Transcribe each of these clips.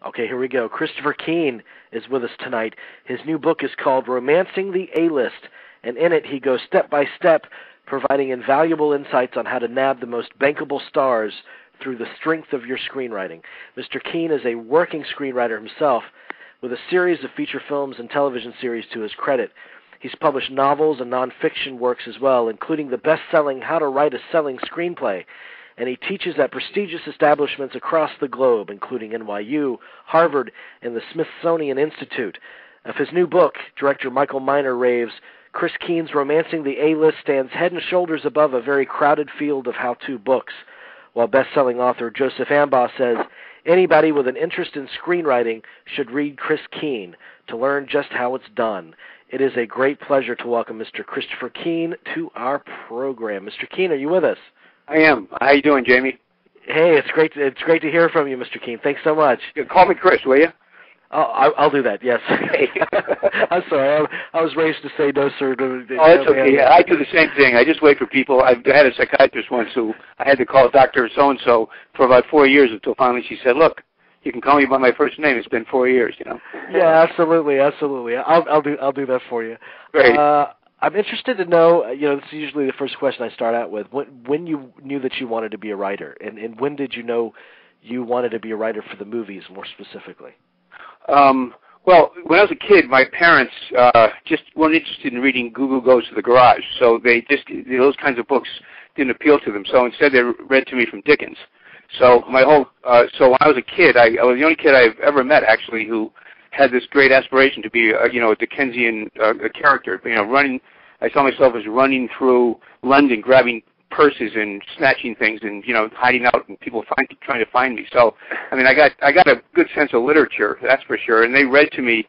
Okay, here we go. Christopher Keane is with us tonight. His new book is called Romancing the A-List, and in it he goes step by step, providing invaluable insights on how to nab the most bankable stars through the strength of your screenwriting. Mr. Keane is a working screenwriter himself, with a series of feature films and television series to his credit. He's published novels and nonfiction works as well, including the best-selling How to Write a Selling Screenplay, and he teaches at prestigious establishments across the globe, including NYU, Harvard, and the Smithsonian Institute. Of his new book, director Michael Miner raves, Chris Keane's Romancing the A-List stands head and shoulders above a very crowded field of how-to books, while best-selling author Joseph Ambaugh says, anybody with an interest in screenwriting should read Chris Keane to learn just how it's done. It is a great pleasure to welcome Mr. Christopher Keane to our program. Mr. Keane, are you with us? I am. How you doing, Jamie? Hey, it's great to hear from you, Mr. Keane. Thanks so much. Call me Chris, will you? I'll do that, yes. I'm sorry. I was raised to say no, sir. That's okay. Yeah, I do the same thing. I just wait for people. I had a psychiatrist once who I had to call Dr. So-and-so for about 4 years until finally she said, look, you can call me by my first name. It's been 4 years, you know. Yeah, absolutely. I'll do that for you. Great. I'm interested to know, this is usually the first question I start out with, when you knew that you wanted to be a writer, and when did you know you wanted to be a writer for the movies more specifically? Well, when I was a kid, my parents just weren't interested in reading Goo Goo Goes to the Garage, so those kinds of books didn't appeal to them. So instead, they read to me from Dickens. So so when I was a kid, I was the only kid I've ever met actually who had this great aspiration to be a Dickensian character. Running. I saw myself as running through London, grabbing purses and snatching things, and hiding out, and people trying to find me. So, I mean, I got a good sense of literature, that's for sure. And they read to me,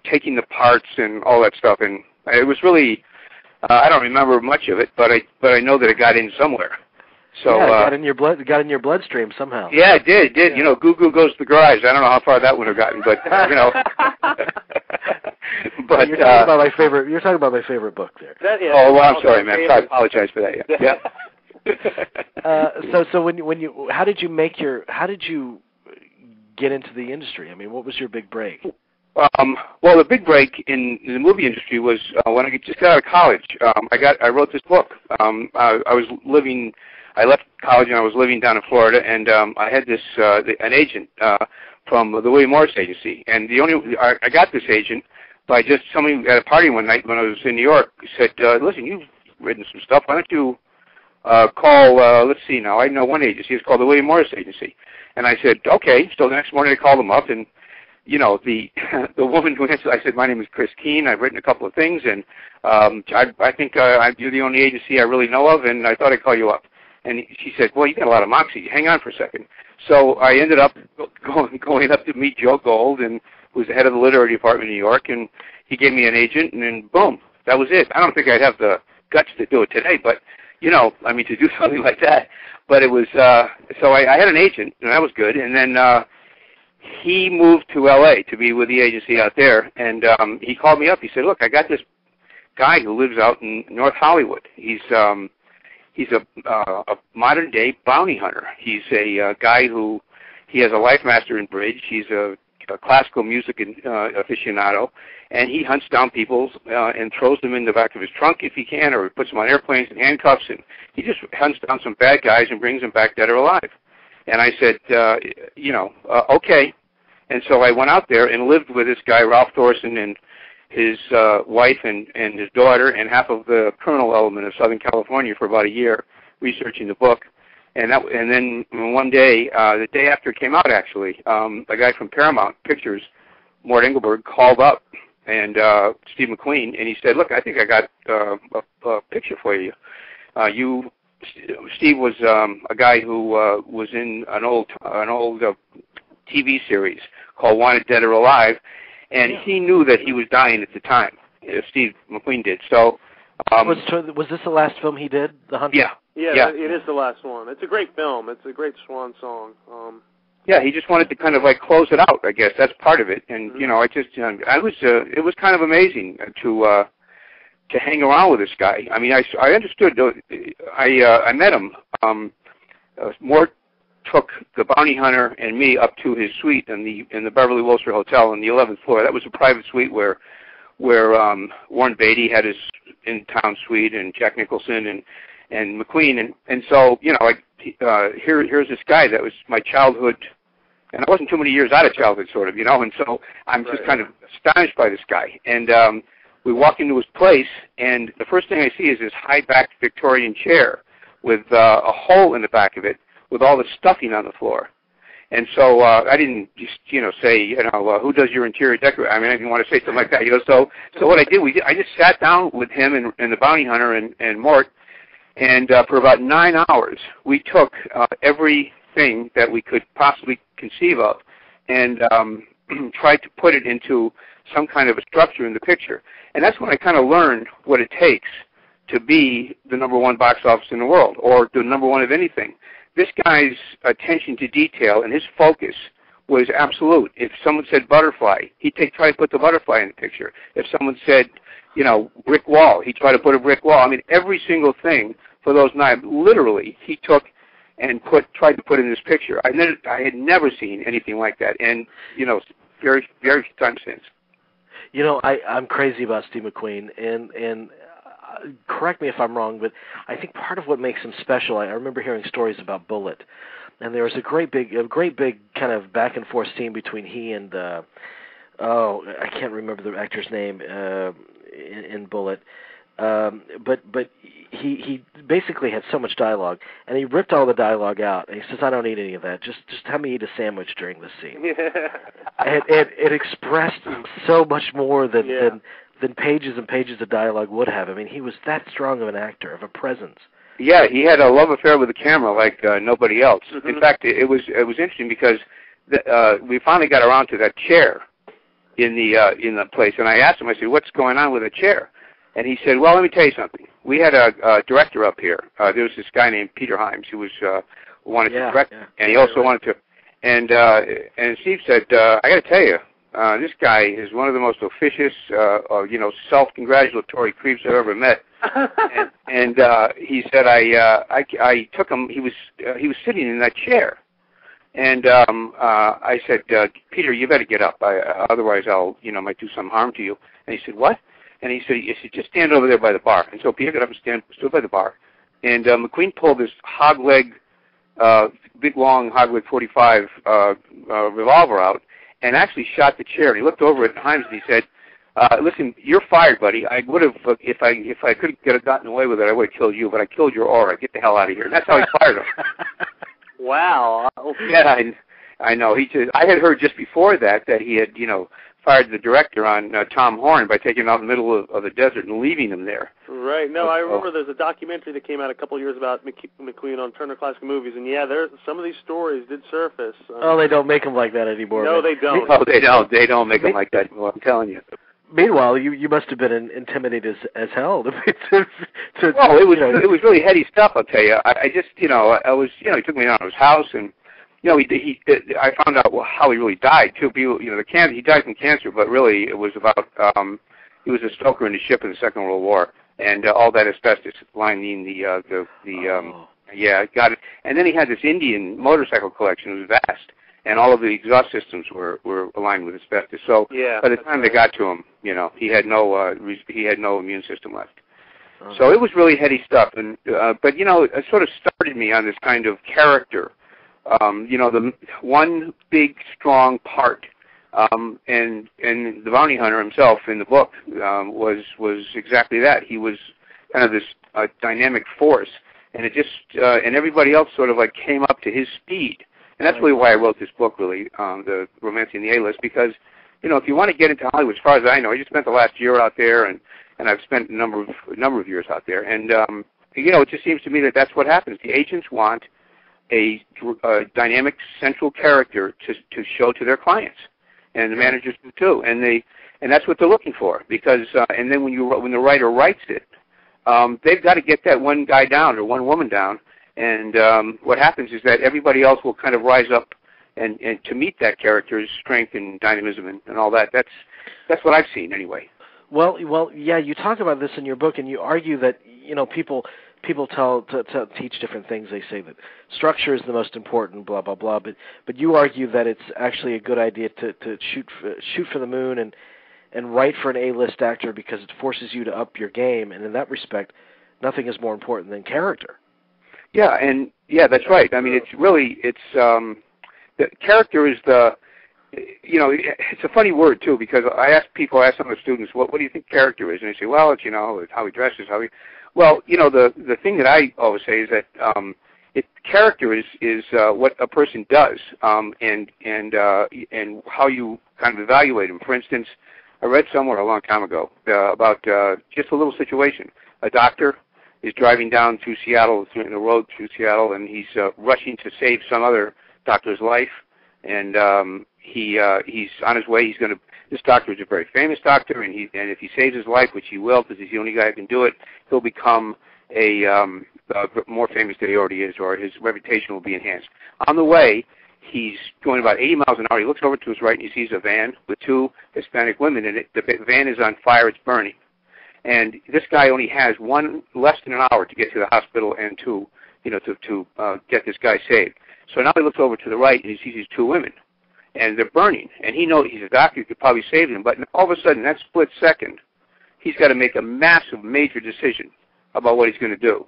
taking the parts and all that stuff. And it was really, I don't remember much of it, but I know that it got in somewhere. So yeah, it got in your bloodstream somehow. Yeah, it did. Yeah. Goo Goo Goes to the Garage. I don't know how far that would have gotten, but But you're talking about my favorite. You're talking about my favorite book there. Well, I'm sorry, man. I apologize for that. Yeah. So how did you get into the industry? I mean, what was your big break? Well, the big break in the movie industry was when I just got out of college. I wrote this book. I left college and I was living down in Florida, and I had an agent from the William Morris Agency, and I got this agent by just somebody at a party one night when I was in New York said, listen, you've written some stuff. Why don't you call, let's see now, I know one agency. It's called the William Morris Agency. And I said, okay. So the next morning I called them up, and, the woman who answered, I said, my name is Chris Keane. I've written a couple of things, and I think you're the only agency I really know of, and I thought I'd call you up. And she said, well, you got a lot of moxie. Hang on for a second. So I ended up going up to meet Joe Gold, and who was the head of the literary department in New York, and he gave me an agent, and then boom, that was it. I don't think I'd have the guts to do it today, but, to do something like that. But it was, so I had an agent, and that was good, and then he moved to L.A. to be with the agency out there, and he called me up. He said, look, I got this guy who lives out in North Hollywood. He's a modern-day bounty hunter. He's a guy he has a life master in bridge. He's a classical music aficionado, and he hunts down people and throws them in the back of his trunk if he can, or puts them on airplanes in handcuffs, and he just hunts down some bad guys and brings them back dead or alive. And I said, okay. And so I went out there and lived with this guy, Ralph Thorson, and his wife and his daughter, and half of the criminal element of Southern California for about a year, researching the book. And then one day, the day after it came out, actually, a guy from Paramount Pictures, Mort Engelberg, called up, and Steve McQueen, and he said, look, I think I got a picture for you. Steve was a guy who was in an old TV series called Wanted Dead or Alive, and he knew that he was dying at the time. Steve McQueen did. So was this the last film he did, The Hunter? Yeah, it is the last one. It's a great film. It's a great swan song. Yeah, he just wanted to kind of like close it out. I guess that's part of it. And it was kind of amazing to hang around with this guy. I mean, I understood. I met him. Mort took the bounty hunter and me up to his suite in the Beverly Wilshire Hotel on the 11th floor. That was a private suite where Warren Beatty had his in-town suite, and Jack Nicholson and McQueen, and so here's this guy that was my childhood, and I wasn't too many years out of childhood, sort of, and so I'm just kind of astonished by this guy. And we walk into his place, and the first thing I see is this high-backed Victorian chair with a hole in the back of it with all the stuffing on the floor. And so I didn't just, say, who does your interior decoration? I mean, I didn't want to say something like that, So what I did, I just sat down with him and the bounty hunter and Mort, and for about 9 hours, we took everything that we could possibly conceive of and tried to put it into some kind of a structure in the picture. And that's when I kind of learned what it takes to be the #1 box office in the world, or the #1 of anything. This guy's attention to detail and his focus was absolute. If someone said butterfly, he'd try to put the butterfly in the picture. If someone said, brick wall, he'd try to put a brick wall. I mean, every single thing for those 9, literally, he took and tried to put in this picture. I had never seen anything like that, and, very, very few times since. I'm crazy about Steve McQueen, and correct me if I'm wrong, but I think part of what makes him special, I remember hearing stories about Bullitt, and there was a great big kind of back and forth scene between he and I can't remember the actor's name in Bullitt, but he basically had so much dialogue, and he ripped all the dialogue out, and he says, "I don't need any of that. Just have me eat a sandwich during this scene." It expressed so much more than pages and pages of dialogue would have. I mean, he was that strong of an actor, of a presence. Yeah, he had a love affair with the camera like nobody else. Mm-hmm. In fact, it was interesting because we finally got around to that chair in the place, and I asked him, I said, "What's going on with the chair?" And he said, "Well, let me tell you something. We had a director up here. There was this guy named Peter Himes who wanted to direct, and he also wanted to." And Steve said, "I got to tell you, this guy is one of the most officious, self-congratulatory creeps I've ever met." and he said, "I took him. He was sitting in that chair, and I said, Peter, you better get up. Otherwise, I'll might do some harm to you." And he said, "What?" And he said, "Just stand over there by the bar." And so Peter got up and stood by the bar, and McQueen pulled this big long hogleg 45 revolver out, and actually shot the chair. And he looked over at Himes and he said, "Listen, you're fired, buddy. I would have, if I could have gotten away with it, I would have killed you, but I killed your aura. Get the hell out of here." And that's how he fired him. Wow. Yeah, I know. I had heard just before that he had, fired the director on Tom Horn by taking him out in the middle of the desert and leaving him there. Right. No, I remember there's a documentary that came out a couple of years about McQueen on Turner Classic Movies, and some of these stories did surface. They don't make them like that anymore. No, they don't. No, they don't. They don't make them like that anymore, I'm telling you. Meanwhile, you must have been intimidated as hell. Well, it was really heady stuff, I'll tell you. I just, he took me down to his house, and I found out how he really died too. People, he died from cancer, but really it was about he was a stoker in the ship in the Second World War, and all that asbestos lining got it. And then he had this Indian motorcycle collection. It was vast, and all of the exhaust systems were aligned with asbestos. So by the time they got to him, he had no immune system left. So it was really heady stuff, and but it sort of started me on this kind of character. The one big, strong part, and the bounty hunter himself in the book was exactly that. He was kind of this dynamic force, and it just and everybody else sort of like came up to his speed, and that's really why I wrote this book, really, the Romancing the A-List, because if you want to get into Hollywood, as far as I know, I just spent the last year out there, and I've spent a number of years out there, and it just seems to me that that's what happens. The agents want a dynamic central character to show to their clients, and the managers do too, and that's what they're looking for, because and then when the writer writes it, they've got to get that one guy down or one woman down, and what happens is that everybody else will kind of rise up and to meet that character's strength and dynamism and all that. That's what I've seen anyway. Well, yeah, you talk about this in your book, and you argue that people people teach different things. They say that structure is the most important, blah blah blah. But you argue that it's actually a good idea to shoot for the moon and write for an A-list actor because it forces you to up your game. And in that respect, nothing is more important than character. Yeah, and that's right. I mean, the character is it's a funny word too, because I ask some of the students, what do you think character is? And they say, well, it's it's how he dresses, well, the thing that I always say is that character is what a person does, and how you kind of evaluate him. For instance, I read somewhere a long time ago about just a little situation. A doctor is driving down through Seattle, in the road through Seattle, and he's rushing to save some other doctor's life, and he's on his way. This doctor is a very famous doctor, and if he saves his life, which he will, because he's the only guy who can do it, he'll become more famous than he already is, or his reputation will be enhanced. On the way, he's going about 80 miles an hour. He looks over to his right, and he sees a van with two Hispanic women in it. The van is on fire. It's burning. And this guy only has less than an hour to get to the hospital and to get this guy saved. So now he looks over to the right, and he sees these two women, and they're burning. And he knows he's a doctor who could probably save them. But all of a sudden, that split second, he's got to make a massive, major decision about what he's going to do.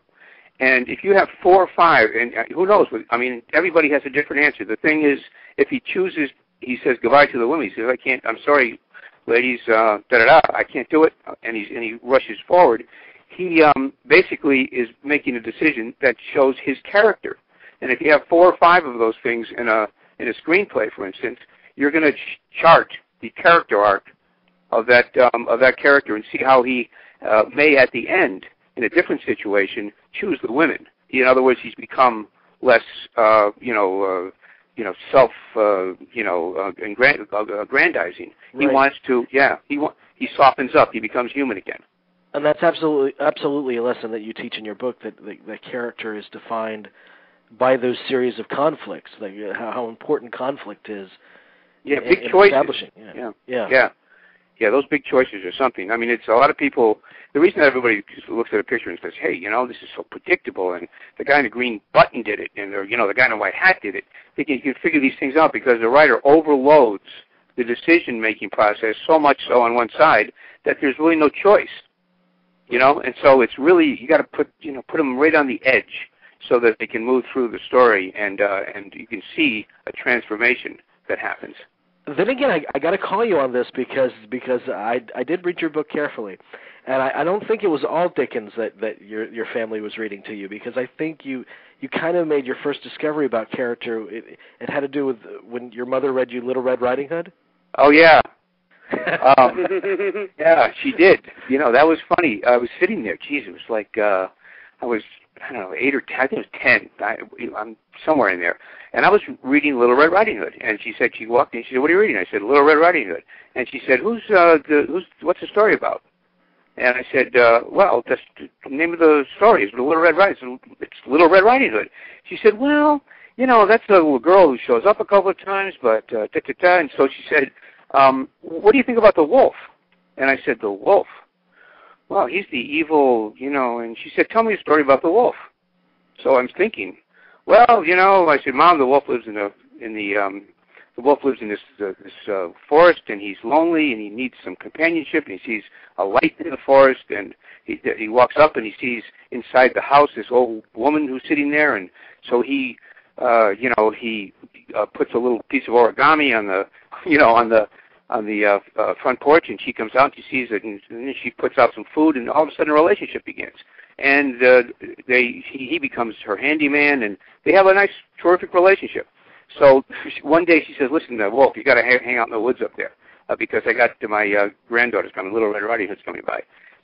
And if you have 4 or 5, and who knows? I mean, everybody has a different answer. The thing is, if he chooses, he says goodbye to the women. He says, I can't. I'm sorry, ladies. I can't do it. And he rushes forward. He basically is making a decision that shows his character. And if you have 4 or 5 of those things in a screenplay, for instance, you're going to chart the character arc of that character and see how he may, at the end, in a different situation, choose the women. In other words, he's become less, aggrandizing. Right. He wants to, he softens up. He becomes human again. And that's absolutely a lesson that you teach in your book, that the character is defined by those series of conflicts, like how important conflict is. Yeah, big choices. Establishing. Yeah, those big choices are something. I mean, it's a lot of people. The reason that everybody looks at a picture and says, "Hey, this is so predictable," and the guy in the green button did it, and the guy in the white hat did it. You can figure these things out because the writer overloads the decision-making process so much so on one side that there's really no choice. And so it's really, you got to put them right on the edge so that they can move through the story, and you can see a transformation that happens. Then again, I got to call you on this because I did read your book carefully, and I don't think it was all Dickens that your family was reading to you, because I think you kind of made your first discovery about character. It had to do with when your mother read you Little Red Riding Hood. Oh yeah. Yeah, she did. That was funny. I was sitting there. Geez, it was like I was, I don't know, 8 or 10. I think it was 10. I'm somewhere in there. And I was reading Little Red Riding Hood. And she walked in. She said, "What are you reading?" I said, "Little Red Riding Hood." And she said, "What's the story about?" And I said, "Well, that's the name of the story is Little Red Riding Hood. It's Little Red Riding Hood." She said, "Well, that's a little girl who shows up a couple of times, but And so she said, "What do you think about the wolf?" And I said, "The wolf? Well, he's the evil, And she said, "Tell me a story about the wolf." So I'm thinking, well, I said, "Mom, the wolf lives the wolf lives in this forest, and he's lonely, and he needs some companionship, and he sees a light in the forest, and he walks up and he sees inside the house this old woman who's sitting there, and so he puts a little piece of origami on the front porch, and she comes out, and she sees it, and then she puts out some food, and all of a sudden a relationship begins. And he becomes her handyman, and they have a nice, terrific relationship. So one day she says, "Listen, Wolf, you got to hang out in the woods up there because I got my granddaughter's coming, Little Red Riding Hood's coming by."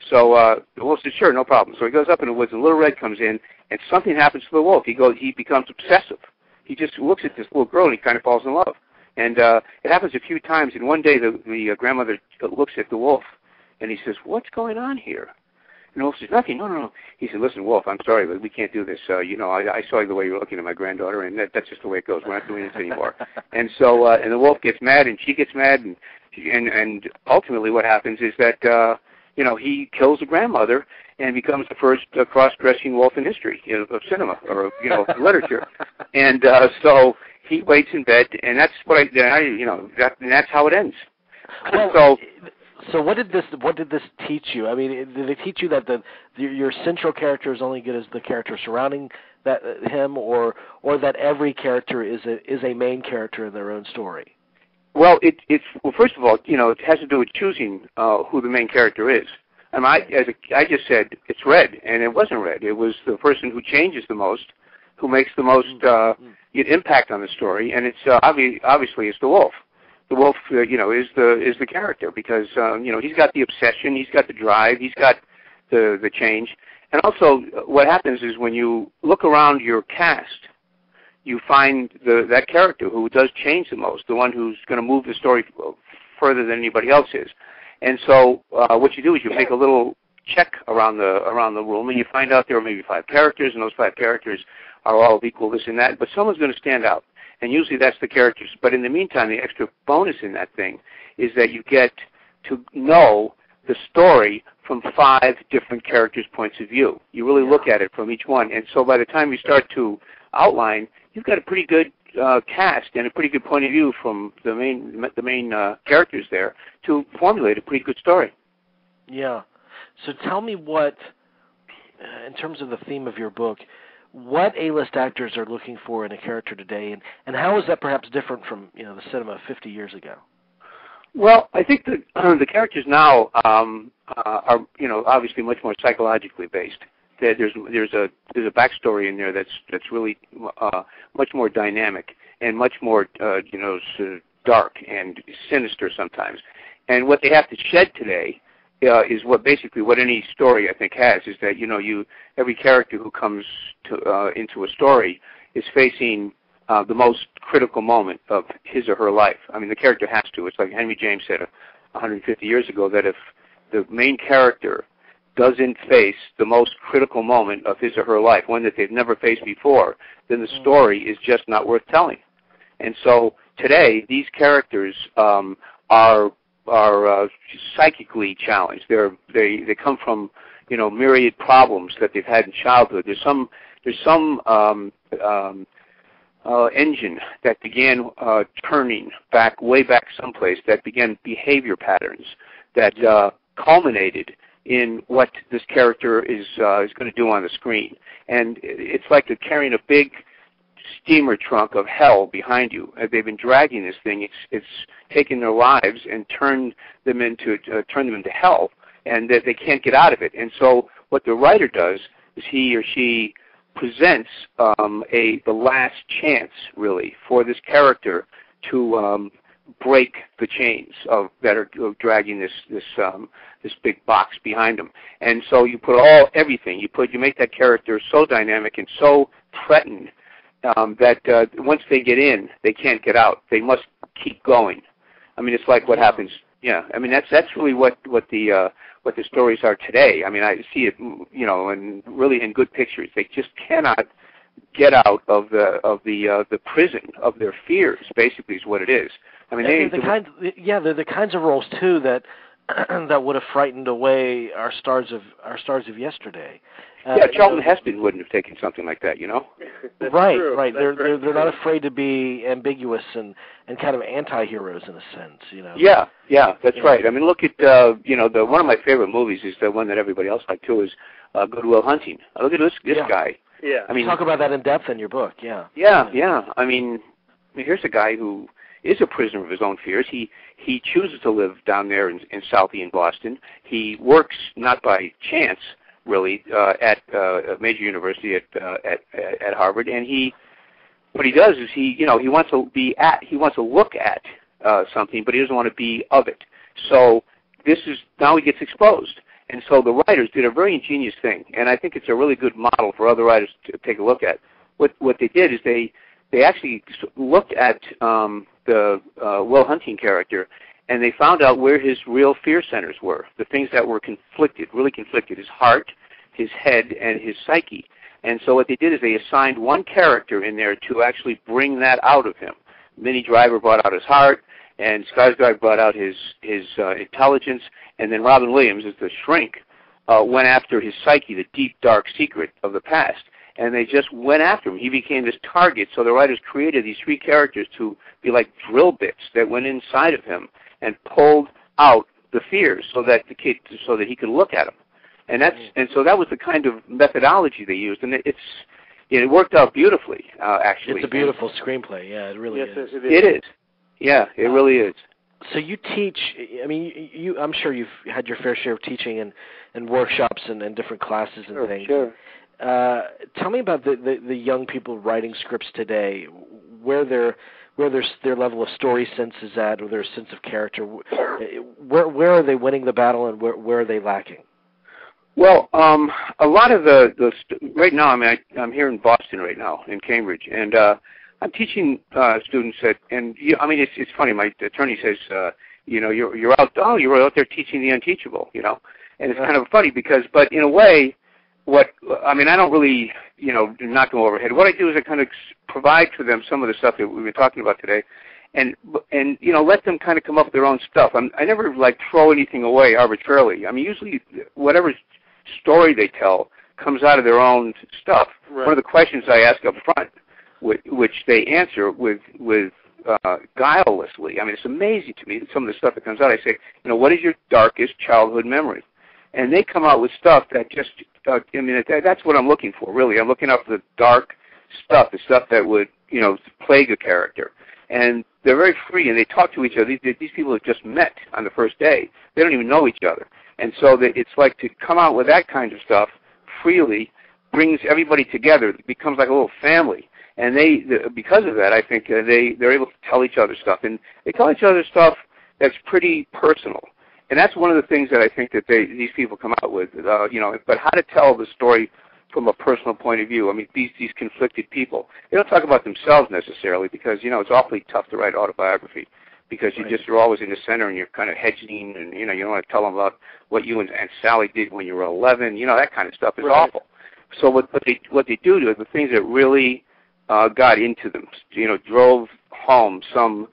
So the wolf says, "Sure, no problem." So he goes up in the woods, and Little Red comes in, and something happens to the wolf. He becomes obsessive. He just looks at this little girl, and he kind of falls in love. And it happens a few times. And one day the grandmother looks at the wolf, and he says, "What's going on here?" And the wolf says, "Nothing. No. He said, "Listen, Wolf, I'm sorry, but we can't do this. I saw the way you were looking at my granddaughter, and that's just the way it goes. We're not doing this anymore." And so, and the wolf gets mad, and she gets mad, and ultimately what happens is that he kills a grandmother and becomes the first cross-dressing wolf in history of cinema or literature. And so he waits in bed, and that's what and that's how it ends. Well, so what did this teach you? I mean, did it teach you that your central character is only good as the character surrounding him, or that every character is a main character in their own story? Well, well, first of all, it has to do with choosing who the main character is. And I just said, it's Red, and it wasn't Red. It was the person who changes the most, who makes the most impact on the story, and it's obviously it's the wolf. The wolf, is the character because he's got the obsession, he's got the drive, he's got the change, and also what happens is when you look around your cast, you find that character who does change the most, the one who's going to move the story further than anybody else is. And so what you do is you make a little check around the room, and you find out there are maybe 5 characters, and those 5 characters are all equal, this and that, but someone's going to stand out. And usually that's the characters. But in the meantime, the extra bonus in that thing is that you get to know the story from 5 different characters' points of view. You really look at it from each one. And so by the time you start to outline, you've got a pretty good cast and a pretty good point of view from the main characters there to formulate a pretty good story. Yeah. So tell me what, in terms of the theme of your book, what A-list actors are looking for in a character today, and how is that perhaps different from the cinema 50 years ago? Well, I think the characters now are obviously much more psychologically based. There's a backstory in there that's really much more dynamic and much more dark and sinister sometimes. And what they have to shed today is what any story I think has, is that every character who comes into a story is facing the most critical moment of his or her life. I mean, the character has to. It's like Henry James said 150 years ago, that if the main character doesn't face the most critical moment of his or her life, one that they've never faced before, then the story is just not worth telling. And so today, these characters are psychically challenged. They come from myriad problems that they've had in childhood. There's some engine that began turning way back someplace, that began behavior patterns that culminated in what this character is going to do on the screen. And it's like they're carrying a big steamer trunk of hell behind you. They've been dragging this thing. It's taken their lives and turned them into hell, and that they can't get out of it. And so what the writer does is he or she presents the last chance, really, for this character to break the chains that are dragging this big box behind them. And so you put everything. You make that character so dynamic and so threatened that once they get in, they can't get out. They must keep going. I mean, it's like what happens. Yeah, I mean that's really what the stories are today. I mean, I see it, and really in good pictures. They just cannot get out of the prison of their fears. Basically, is what it is. I mean, they're the kinds of roles too that would have frightened away our stars of yesterday. Charlton Heston wouldn't have taken something like that, Right, true. Right. They're not afraid to be ambiguous and kind of anti-heroes in a sense, Yeah, that's right. I mean, look at one of my favorite movies is the one that everybody else liked too, is Good Will Hunting. Look at this guy. Yeah. I mean, talk about that in depth in your book. Yeah. Yeah. I mean, here's a guy who is a prisoner of his own fears. He chooses to live down there in Southie Boston. He works not by chance, really, at a major university at Harvard, and what he does is he wants to look at something, but he doesn't want to be of it. So now he gets exposed, and so the writers did a very ingenious thing, and I think it's a really good model for other writers to take a look at. What they did is they actually looked at the Will Hunting character, and they found out where his real fear centers were, the things that were really conflicted, his heart, his head, and his psyche. And so what they did is they assigned one character in there to actually bring that out of him. Minnie Driver brought out his heart, and Skarsgård brought out his intelligence, and then Robin Williams, as the shrink, went after his psyche, the deep, dark secret of the past. And they just went after him. He became this target, so the writers created these three characters to be like drill bits that went inside of him and pulled out the fears so that he could look at them. And so that was the kind of methodology they used, and it worked out beautifully, actually. It's a beautiful screenplay. Yeah, it really is. It is. Yeah, it really is. So you teach. I mean, I'm sure you've had your fair share of teaching and workshops and different classes and things. Sure. Tell me about the young people writing scripts today, where their level of story sense is at, or their sense of character. Where are they winning the battle, and where are they lacking? Well, a lot of right now, I mean, I'm here in Boston right now, in Cambridge, and I'm teaching students I mean, it's funny. My attorney says, you're out there teaching the unteachable, and it's kind of funny but in a way, I don't really, knock them over the head. What I do is I kind of provide for them some of the stuff that we've been talking about today, and let them kind of come up with their own stuff. I never throw anything away arbitrarily. I mean, usually whatever story they tell comes out of their own stuff. Right. One of the questions I ask up front, which they answer with guilelessly. I mean, it's amazing to me some of the stuff that comes out. I say, what is your darkest childhood memory? And they come out with stuff that just, that's what I'm looking for, really. I'm looking up the dark stuff, the stuff that would, plague a character. And they're very free, and they talk to each other. These people have just met on the first day. They don't even know each other. And so it's like to come out with that kind of stuff freely brings everybody together. It becomes like a little family. And because of that, I think they're able to tell each other stuff. And they tell each other stuff that's pretty personal. And that's one of the things that I think that these people come out with, but how to tell the story from a personal point of view. I mean, these conflicted people, they don't talk about themselves necessarily because, it's awfully tough to write autobiography because you're always in the center and you're kind of hedging and, you don't want to tell them about what you and Sally did when you were 11. That kind of stuff is awful. So what they do is the things that really got into them, drove home some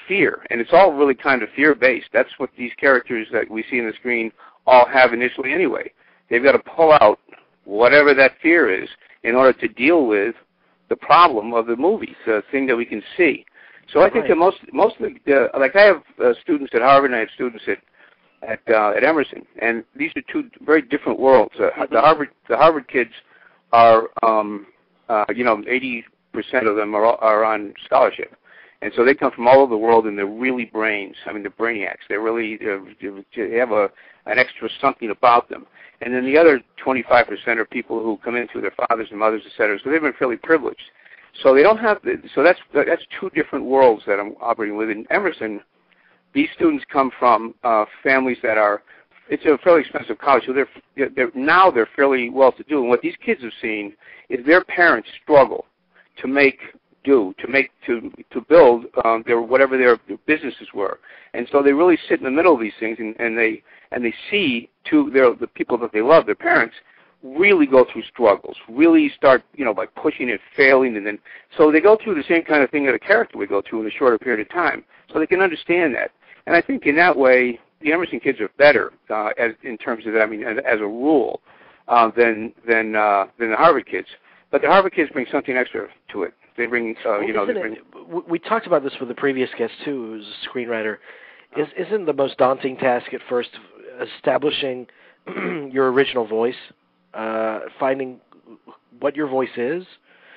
fear, and it's all really kind of fear-based. That's what these characters that we see on the screen all have initially anyway. They've got to pull out whatever that fear is in order to deal with the problem of the movie, the thing that we can see. So I think that most of like I have students at Harvard and I have students at Emerson, and these are two very different worlds. The Harvard kids are 80% of them are on scholarship. And so they come from all over the world, and they're really brains. I mean, they're brainiacs. They have an extra something about them. And then the other 25% are people who come in through their fathers and mothers, et cetera. So they've been fairly privileged. So they don't have. So that's two different worlds that I'm operating with. In Emerson, these students come from families that are. It's a fairly expensive college, so they're fairly well-to-do. And what these kids have seen is their parents struggle to build whatever their businesses were, and so they really sit in the middle of these things, and they see the people that they love, their parents, really go through struggles, really start by pushing and failing, and then so they go through the same kind of thing that a character would go through in a shorter period of time, so they can understand that. And I think in that way, the Emerson kids are better in terms of that. I mean, as a rule, than the Harvard kids. But the Harvard kids bring something extra to it. They bring, we talked about this with the previous guest too, who's a screenwriter. Isn't the most daunting task at first establishing your original voice, finding what your voice is?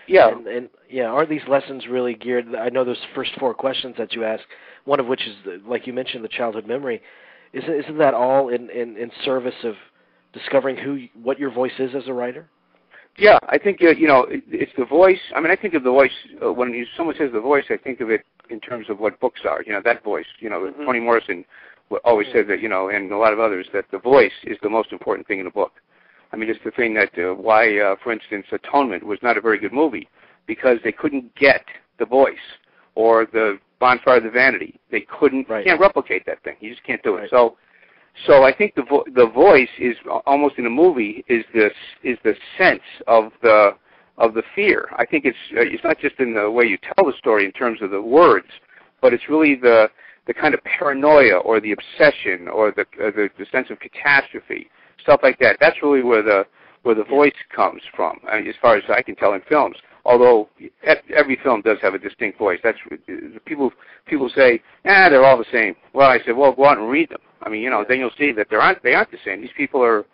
Yeah. And are these lessons really geared? I know those first four questions that you ask, one of which is, like you mentioned, the childhood memory. Isn't that all in service of discovering what your voice is as a writer? Yeah, I think it's the voice. I mean, I think of the voice when someone says the voice. I think of it in terms of what books are. That voice. Mm-hmm. Toni Morrison always said that. And a lot of others, that the voice is the most important thing in a book. I mean, it's the thing that why, for instance, Atonement was not a very good movie because they couldn't get the voice, or the Bonfire of the Vanity. They couldn't. You can't replicate that thing. You just can't do it. So I think the voice is almost in a movie is the sense of the fear. I think it's not just in the way you tell the story in terms of the words, but it's really the the kind of paranoia or the obsession or the sense of catastrophe, stuff like that. That's really where the voice comes from, I mean, as far as I can tell in films. Although every film does have a distinct voice. That's people say, they're all the same. Well, I said, well, go out and read them. I mean, then you'll see that they aren't the same. These people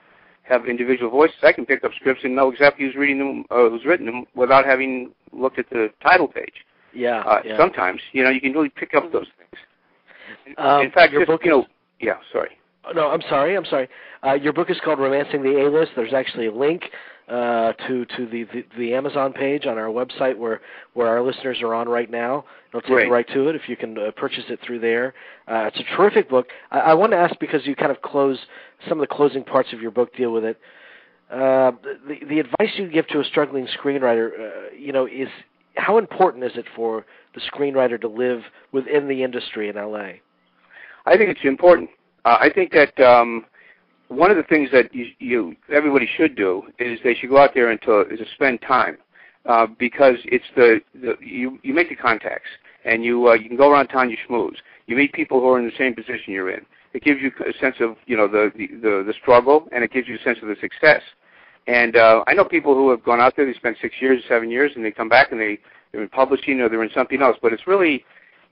have individual voices. I can pick up scripts and know exactly who's reading them, who's written them, without having looked at the title page. Yeah. Sometimes, you can really pick up those things. In fact, your book sorry. No, I'm sorry. Your book is called Romancing the A-List. There's actually a link to the Amazon page on our website where our listeners are on right now. It'll take you right to it if you can purchase it through there. It's a terrific book. I want to ask, because you kind of some of the closing parts of your book deal with it. The advice you give to a struggling screenwriter, is how important is it for the screenwriter to live within the industry in L.A.? I think it's important. I think that one of the things that everybody should do is they should go out there and to spend time, because it's you make the contacts, and you can go around town, you schmooze, you meet people who are in the same position you're in. It gives you a sense of the struggle, and it gives you a sense of the success. And I know people who have gone out there, they spend 6 years, 7 years, and they come back and they're in publishing or they're in something else. But it's really,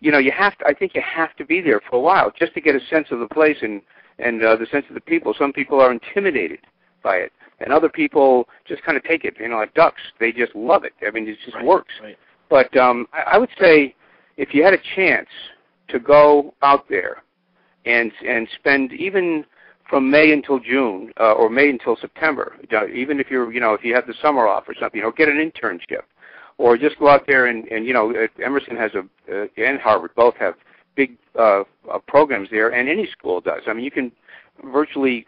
I think you have to be there for a while just to get a sense of the place and the sense of the people. Some people are intimidated by it, and other people just kind of take it, like ducks. They just love it. I mean, it just works. Right. But I would say if you had a chance to go out there and spend even from May until June or May until September, even if if you have the summer off or something, get an internship. Or just go out there and Emerson has and Harvard both have big programs there, and any school does. I mean, you can virtually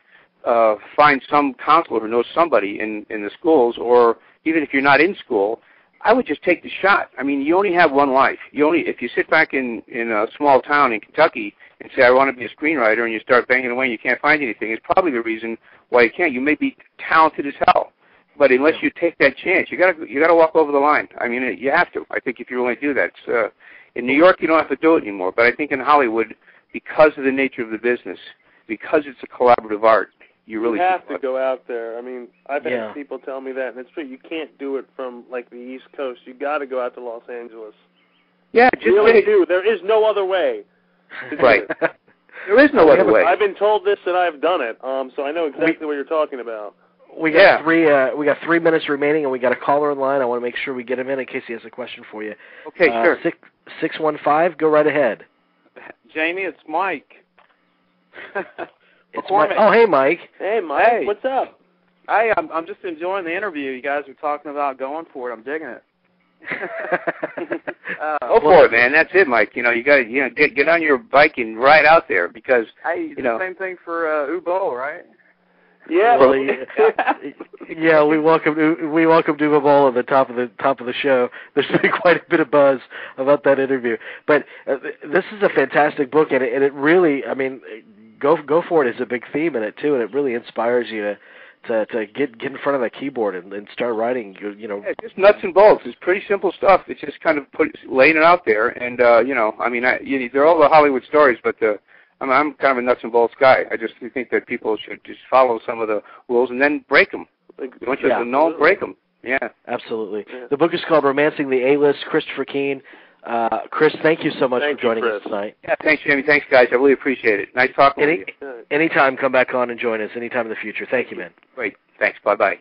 find some counselor who knows somebody in the schools, or even if you're not in school, I would just take the shot. I mean, you only have one life. If you sit back in a small town in Kentucky and say, I want to be a screenwriter, and you start banging away and you can't find anything, it's probably the reason why you can't. You may be talented as hell, but unless you take that chance, you gotta walk over the line. I mean, you have to. I think if you really do that. In New York, you don't have to do it anymore, but I think in Hollywood, because of the nature of the business, because it's a collaborative art, you really have to go out there. I mean, I've had people tell me that, and it's true. You can't do it from like the East Coast. You got to go out to Los Angeles. Yeah, just really do. There is no other way. Right. There is no other way. I've been told this and I've done it, so I know exactly what you're talking about. We got 3 minutes remaining, and we got a caller in line. I want to make sure we get him in case he has a question for you. Okay, sure. 615, go right ahead. Jamie, it's Mike. It's Mike. Oh, hey, Mike. Hey, Mike. Hey. What's up? I'm just enjoying the interview. You guys are talking about going for it. I'm digging it. Go for it, man. That's it, Mike. You got to get on your bike and ride out there because the same thing for Ubo, right? Yeah. Well, yeah, we welcome Uwe Boll at the top of the show. There's been quite a bit of buzz about that interview, but this is a fantastic book, and it really, I mean, go for it is a big theme in it too, and it really inspires you to get in front of that keyboard and start writing. Yeah, it's just nuts and bolts. It's pretty simple stuff. It's just kind of laying it out there, and I mean, they're all the Hollywood stories, but I'm kind of a nuts and bolts guy. I just think that people should just follow some of the rules and then break them. Once you know, break them. Yeah, absolutely. Yeah. The book is called Romancing the A-List. Christopher Keane. Chris, thank you so much for joining us tonight. Yeah, thanks, Jamie. Thanks, guys. I really appreciate it. Nice talking to you. Anytime, come back on and join us. Anytime in the future. Thank you, man. Great. Thanks. Bye-bye.